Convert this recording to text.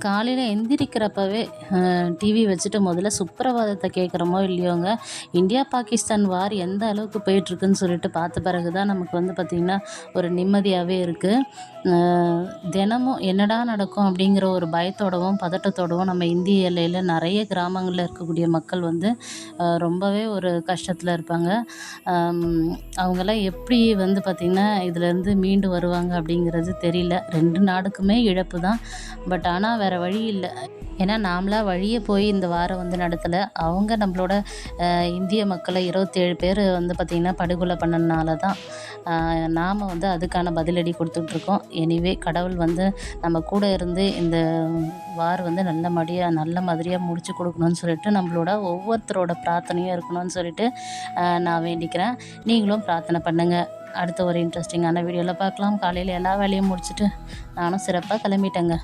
காலையில் எந்திரிக்கிறப்பவே டிவி வச்சுட்டு முதல்ல சுப்ரபாதத்தை கேட்குறோமோ இல்லையோங்க, இந்தியா பாகிஸ்தான் வார் எந்த அளவுக்கு போயிட்டுருக்குன்னு சொல்லிட்டு பார்த்த பிறகு தான் நமக்கு வந்து பார்த்திங்கன்னா ஒரு நிம்மதியாகவே இருக்குது. தினமும் என்னடா நடக்கும் அப்படிங்கிற ஒரு பயத்தோடவும் பதட்டத்தோடவும் நம்ம இந்திய எல்லையில் நிறைய கிராமங்களில் இருக்கக்கூடிய மக்கள் வந்து ரொம்பவே ஒரு கஷ்டத்தில் இருப்பாங்க. அவங்கெல்லாம் எப்படி வந்து பார்த்திங்கன்னா இதுலேருந்து மீண்டு வருவாங்க அப்படிங்கிறது தெரியல. 2 நாடுக்குமே இழப்பு தான். பட் ஆனால் வேறு வழி இல்லை. ஏன்னா நாமளா வழியே போய் இந்த வாரம் வந்து நடத்தலை. அவங்க நம்மளோட இந்திய மக்களை 27 பேர் வந்து பார்த்திங்கன்னா படுகொலை பண்ணனால தான் நாம் வந்து அதுக்கான பதிலடி கொடுத்துட்ருக்கோம். எனிவே கடவுள் வந்து நம்ம கூட இருந்து இந்த வார் வந்து நல்ல மாதிரியாக முடிச்சு கொடுக்கணும்னு சொல்லிட்டு நம்மளோட ஒவ்வொருத்தரோட பிரார்த்தனையும் இருக்கணும்னு சொல்லிட்டு நான் வேண்டிக்கிறேன். நீங்களும் பிரார்த்தனை பண்ணுங்கள். அடுத்த ஒரு இன்ட்ரெஸ்டிங்கான வீடியோவில் பார்க்கலாம். காலையில் எல்லா வேலையும் முடிச்சுட்டு நானும் சிறப்பாக கிளம்பிட்டேங்க.